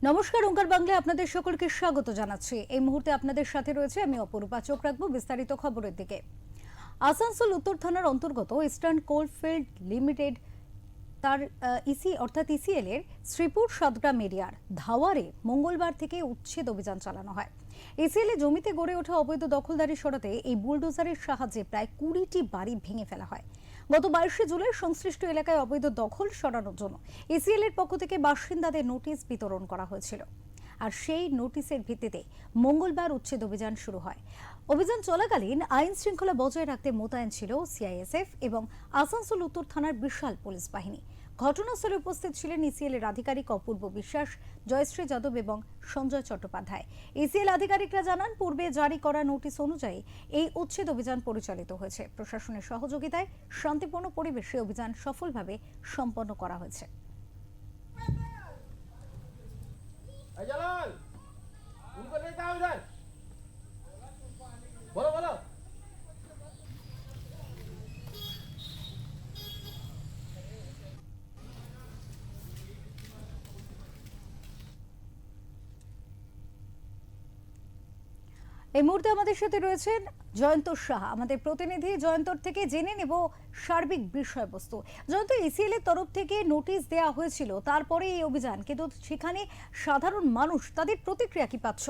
নমস্কার, ওঙ্কার বাংলায় আপনাদের সকলকে স্বাগত জানাচ্ছি। এই মুহূর্তে আপনাদের সাথে রয়েছে আমি অপরূপা। চোখ রাখবো বিস্তারিত খবরের দিকে। আসানসোল উত্তর থানার অন্তর্গত ইস্টার্ন কোলফিল্ড লিমিটেড তার ইসি অর্থাৎ ইসিএল এর শ্রীপুর সাতগ্রাম এরিয়ার ধাওয়ারে মঙ্গলবার থেকে উচ্ছেদ অভিযান চালানো হয়। ইসিএল এ জমিতে গড়ে ওঠা অবৈধ দখলদারি সরাতে এই বুলডোজারের সাহায্যে প্রায় 20টি বাড়ি ভেঙে ফেলা হয়। গত 22শে জুলাই সংশ্লিষ্ট এলাকায় অবৈধ দখল সরানোর জন্য ইসিএল এর পক্ষ থেকে বাসিন্দাদের নোটিশ বিতরণ করা হয়েছিল। আর সেই নোটিশের ভিত্তিতে মঙ্গলবার উচ্ছেদ অভিযান শুরু হয়। অভিযান চলাকালীন আইন শৃঙ্খলা বজায় রাখতে মোতায়েন ছিল সিআইএসএফ এবং আসানসোল উত্তর থানার বিশাল পুলিশ বাহিনী। ঘটনাস্থলে উপস্থিত ছিলেন ইসিএল এর আধিকারিক অপূর্ব বিশ্বাস, জয়শ্রী যাদব এবং সঞ্জয় চট্টোপাধ্যায়। ইসিএল আধিকারিকরা জানান, পূর্বে জারি করা নোটিশ অনুযায়ী এই উচ্ছেদ অভিযান পরিচালিত হয়েছে। প্রশাসনের সহযোগিতায় শান্তিপূর্ণ পরিবেশে অভিযান সফলভাবে সম্পন্ন করা হয়েছে। এই মুহূর্তে আমাদের সাথে রয়েছেন জয়ন্ত সাহা, আমাদের প্রতিনিধি। জয়ন্তর থেকে জেনে নেব সার্বিক বিষয়বস্তু। জয়ন্ত, ইসিএল এর তরফ থেকে নোটিশ দেওয়া হয়েছিল, তারপরে এই অভিযান, কিন্তু সেখানে সাধারণ মানুষ তাদের প্রতিক্রিয়া কি পাচ্ছ?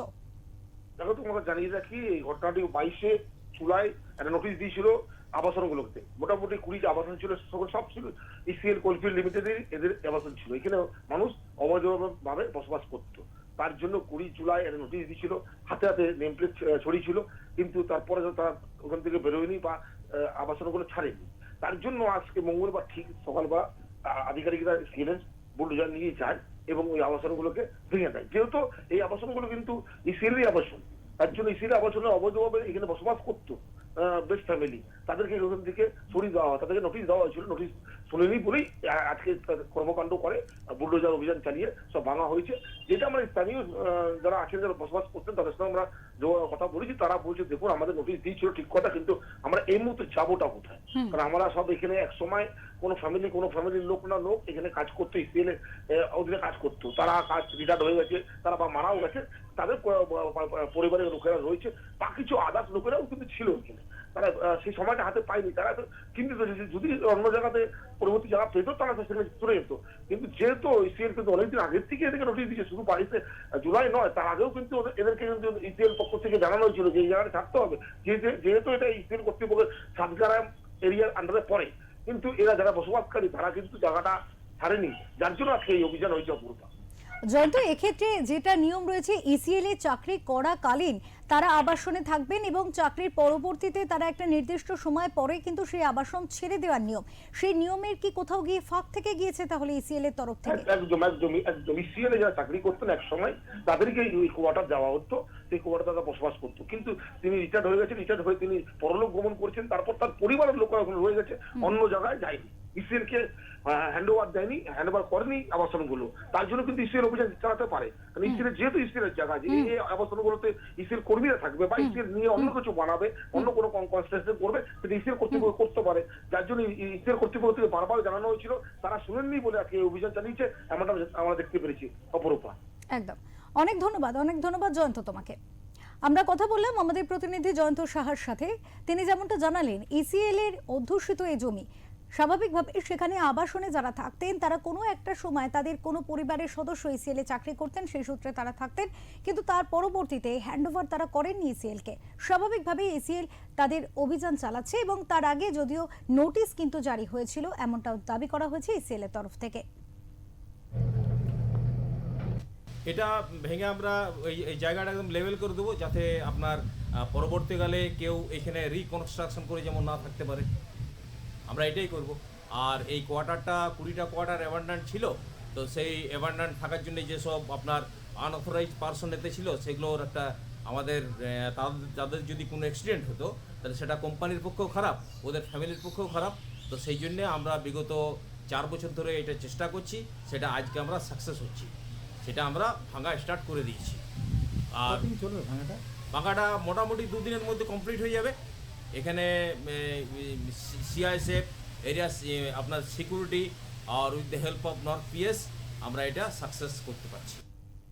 দেখো, তোমাকে জানিয়ে রাখি, এই ঘটনাটি 22শে জুলাই একটা নোটিশ দিয়েছিল আবাসনগুলোতে। মোটামুটি 20টা আবাসন ছিল, সব ছিল ইসিএল কোলফিল্ড লিমিটেডের, এদের আবাসন ছিল। এখানে মানুষ অবৈধভাবে বসবাস করত। তার জন্য 20 জুলাই একটা নোটিশ দিয়েছিল, হাতে হাতে নেম প্লেট ছড়িয়েছিল, কিন্তু তারপরে তারা ওখান থেকে বেরোয়নি বা আবাসনগুলো ছাড়েনি। তার জন্য আজকে মঙ্গলবার ঠিক সকালবেলা আধিকারিকরা সিএলএস বুলডোজার নিয়ে যায় এবং ওই আবাসনগুলোকে ভেঙে দেয়। যেহেতু এই আবাসনগুলো কিন্তু ইসিএলেরই আবাসন, তার জন্য ইসিএল আবাসনে অবৈধভাবে এখানে বসবাস করতো বেস্ট ফ্যামিলি, তাদেরকে ওখান থেকে সরিয়ে দেওয়া হয়, তাদেরকে নোটিশ দেওয়া হয়েছিল। নোটিশ শুনেনি বলেই আজকে কর্মকাণ্ড করে বুলডোজার অভিযান চালিয়ে সব ভাঙা হয়েছে। যেটা আমরা স্থানীয় যারা আছেন, যারা বসবাস করতেন, তাদের সঙ্গে আমরা কথা বলেছি। তারা বলছে, দেখুন, আমাদের নোটিশ দিয়েছিল ঠিক কথা, কিন্তু আমরা এই মুহূর্তে যাবোটা কোথায়? কারণ আমরা সব এখানে এক সময় কোনো ফ্যামিলির লোক এখানে কাজ করতো, ইসিএল এর অধীনে কাজ করতো। তারা কাজ রিটায়ার্ড হয়ে গেছে, তারা বা মারাও গেছে, তাদের পরিবারের লোকেরা রয়েছে, বা কিছু আদার্স লোকেরাও কিন্তু ছিল এখানে। তারা সেই সময়টা হাতে পায়নি। তারা কিন্তু যদি অন্য জায়গাতে পরবর্তী জায়গা পেত, তারা সেখানে চলে যেত। কিন্তু যেহেতু ইসিএল কিন্তু অনেকদিন আগের থেকে এদেরকে নোটিশ দিচ্ছে, শুধু 22শে জুলাই নয়, তার আগেও কিন্তু এদেরকে কিন্তু ইসিএল পক্ষ থেকে জানানো হয়েছিল যে এই জায়গাটা থাকতে হবে। যেহেতু এটা ইসিএল কর্তৃপক্ষের সাতগ্রাম এরিয়ার আন্ডারে পড়ে, কিন্তু এরা যারা বসবাসকারী তারা কিন্তু জায়গাটা ছাড়েনি, যার জন্য আজকে এই অভিযান হয়েছে। অপূর্বা। জয়ন্ত, এক্ষেত্রে যেটা নিয়ম রয়েছে, ইসিএল এ চাকরি করাকালীন তারা আবাসনে থাকবেন এবং চাকরির পরবর্তীতে তারা একটা নির্দিষ্ট সময় পরে কিন্তু সেই আবাসন ছেড়ে দেওয়ার নিয়ম, সেই নিয়মের কি কোথাও গিয়ে ফাঁক থেকে গিয়েছে তাহলে ইসিএল এর তরফ থেকে? একদম ইসিএল এ যারা চাকরি করতেন এক সময়, তাদেরকে ওই কোয়ার্টার দেওয়া হতো, সেই কোয়ার্টার তারা বসবাস করতো। কিন্তু তিনি রিটায়ার্ড হয়ে গেছেন, রিটায়ার্ড হয়ে তিনি পরলোক গমন করছেন, তারপর তার পরিবারের লোকেরা এখন রয়ে গেছে, অন্য জায়গায় যায়নি। ইসিএল কে হ্যান্ডওভার দেয়নি, হ্যান্ডওভার করেনি আবাসনগুলো। তার জন্য কিন্তু ইসিএল অভিযান চালাতে পারে, কারণ ইসিএল যেহেতু ইসিএল এর জায়গা, এই আবাসনগুলোতে ইসিএল কর্মীরা থাকবে বা ইসিএল নিয়ে অন্য কিছু বানাবে, অন্য কোনো কনস্ট্রাকশন করবে, সেটা ইসিএল কর্তৃপক্ষ করতে পারে। যার জন্য ইসিএল কর্তৃপক্ষ থেকে বারবার জানানো হয়েছিল, তারা শুনেননি বলে আজকে অভিযান চালিয়েছে, এমনটা আমরা দেখতে পেরেছি। অপরূপা। একদম, অনেক ধন্যবাদ জয়ন্ত তোমাকে। আমরা কথা বললাম আমাদের প্রতিনিধি জয়ন্ত সাহার সাথে। তিনি যেমনটা জানালেন, ইসিএল এর অধ্যুষিত এই জমি, স্বাভাবিকভাবে সেখানে আবাসনে যারা থাকতেন তারা কোনো একটা সময় তাদের কোনো পরিবারের সদস্য ইসিএল এ চাকরি করতেন, সেই সূত্রে তারা থাকতেন, কিন্তু তার পরবর্তীতে হ্যান্ডওভার তারা করেননি ইসিএল কে। স্বাভাবিকভাবে ইসিএল তাদের অভিযান চালাচ্ছে এবং তার আগে যদিও নোটিশ কিন্তু জারি হয়েছিল, এমনটা দাবি করা হয়েছে ইসিএল এর তরফ থেকে। এটা ভেঙে আমরা এই জায়গাটা একদম লেভেল করে দেবো, যাতে আপনার পরবর্তীকালে কেউ এখানে রিকনস্ট্রাকশন করে যেমন না থাকতে পারে, আমরা এটাই করব। আর এই কোয়ার্টারটা 20টা কোয়ার্টার অ্যাবান্ডান্ট ছিল, তো সেই অ্যাবান্ডান্ট থাকার জন্য যেসব আপনার আনঅথরাইজড পারসন এতে ছিল, সেগুলোর একটা আমাদের তাদের যদি কোনো অ্যাক্সিডেন্ট হতো তাহলে সেটা কোম্পানির পক্ষেও খারাপ, ওদের ফ্যামিলির পক্ষেও খারাপ। তো সেই জন্যে আমরা বিগত 4 বছর ধরে এটা চেষ্টা করছি, সেটা আজকে আমরা সাকসেস হচ্ছি, সেটা আমরা ভাঙা স্টার্ট করে দিয়েছি। আর ভাঙাটা মোটামুটি 2 দিনের মধ্যে কমপ্লিট হয়ে যাবে। এখানে সিআইএসএফ এরিয়া আপনার সিকিউরিটি আর with the help of north PS আমরা এটা সাকসেস করতে পারছি।